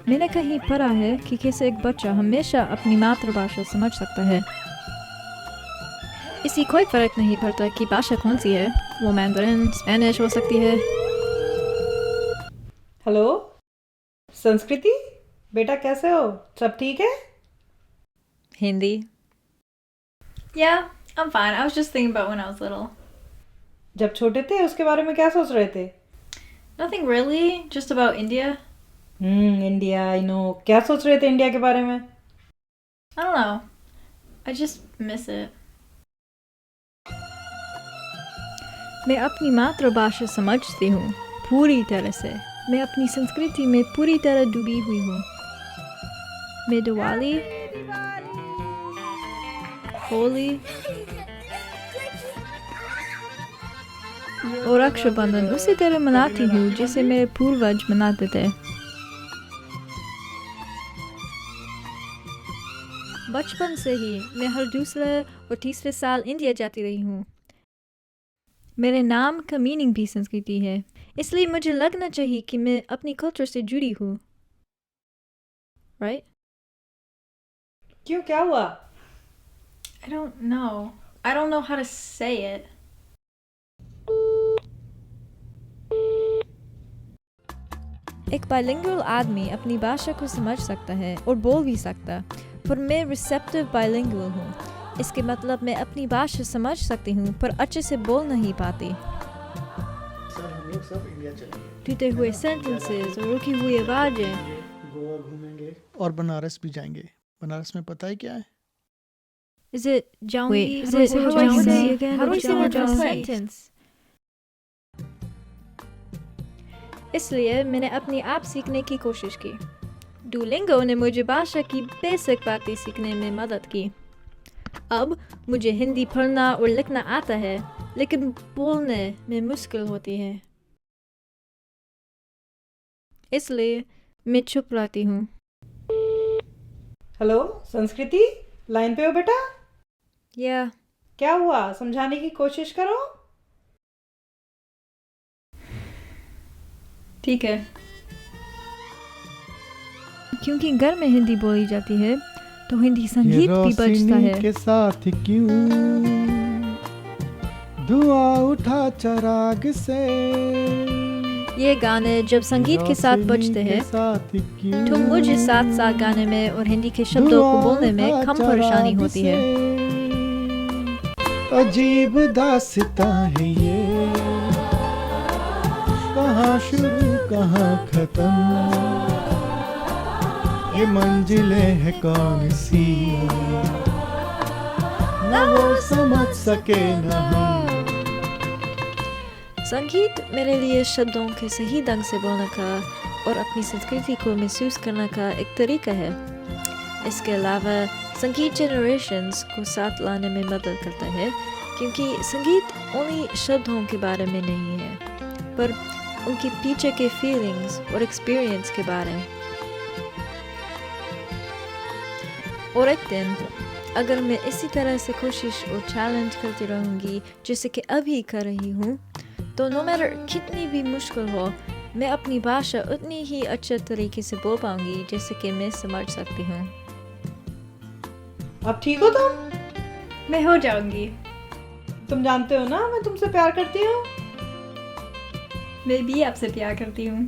मैंने कहीं पढ़ा है कि कैसे एक बच्चा हमेशा अपनी मातृभाषा समझ सकता है। इससे कोई फर्क नहीं पड़ता कि भाषा कौन सी है, वो मैंdarin, स्पेनिश हो सकती है। हेलो संस्कृति, बेटा कैसे हो? सब ठीक है? Hindi. Yeah, I'm fine. I was just thinking about when I was little. जब छोटे थे उसके बारे में क्या सोच रहे थे? Nothing really, just about India. India, I know. क्या सोच रहे थे इंडिया के बारे में? I don't know. I just miss it. मैं अपनी मातृभाषा समझती हूँ पूरी तरह से। मैं अपनी संस्कृति में पूरी तरह डूबी हुई हूँ। मैं दिवाली, होली और रक्षाबंधन उसी तरह मनाती हूँ जैसे मेरे पूर्वज मनाते थे। बचपन से ही मैं हर दूसरे और तीसरे साल इंडिया जाती रही हूँ। मेरे नाम का मीनिंग भी संस्कृति है, इसलिए मुझे लगना चाहिए कि मैं अपनी कल्चर से जुड़ी हूँ। राइट? क्यों, क्या हुआ? I don't know. I don't know how to say it. एक बाइलिंगुअल आदमी अपनी भाषा को समझ सकता है और बोल भी सकता, पर मैं रिसेप्टिव बाइलिंगुअल हूँ। इसके मतलब मैं अपनी भाषा समझ सकती हूँ पर अच्छे से बोल नहीं पाती। सर हम लोग सब इंडिया चलेंगे, टूटे हुए सेंटेंसेस और रुकी हुई आवाजें। गोवा घूमेंगे और बनारस भी जाएंगे। बनारस में पता है क्या है? Is it जाऊंगी? Wait, Is it how do I जाऊंगी say- again? how do I say what जाऊंगी? to say? Sentence. इसलिए मैंने अपने आप सीखने की कोशिश की। डुओलिंगो ने मुझे भाषा की बेसिक बातें सीखने में मदद की। अब मुझे हिंदी पढ़ना और लिखना आता है, लेकिन बोलने में मुश्किल होती है। इसलिए मैं चुप रहती हूँ। हेलो संस्कृति, लाइन पे हो बेटा? या क्या हुआ, समझाने की कोशिश करो। ठीक है। क्योंकि घर में हिंदी बोली जाती है, तो हिंदी संगीत भी बजता है। के साथ क्यों धुआं उठा चराग से, ये गाने जब संगीत के साथ बजते हैं तो मुझे साथ साथ गाने में और हिंदी के शब्दों को बोलने में कम परेशानी होती है। अजीब दास्तां है ये, कहाँ शुरू कहाँ खत्म, ये मंजिलें है कौन सी, न वो समझ सके न हम। संगीत मेरे लिए शब्दों के सही ढंग से बोलने का और अपनी संस्कृति को महसूस करने का एक तरीका है। इसके अलावा संगीत जनरेशंस को साथ लाने में मदद करता है, क्योंकि संगीत ओनली शब्दों के बारे में नहीं है, पर उनके पीछे के फीलिंग्स और एक्सपीरियंस के बारे में। और एक दिन अगर मैं इसी तरह से कोशिश और चैलेंज करती रहूँगी जैसे कि अभी कर रही हूँ, तो नो मैटर कितनी भी मुश्किल हो, मैं अपनी भाषा उतनी ही अच्छे तरीके से बोल पाऊंगी जैसे कि मैं समझ सकती हूँ। अब ठीक हो तुम? मैं हो जाऊंगी। तुम जानते हो ना मैं तुमसे प्यार करती हूँ। मैं भी आपसे प्यार करती हूँ।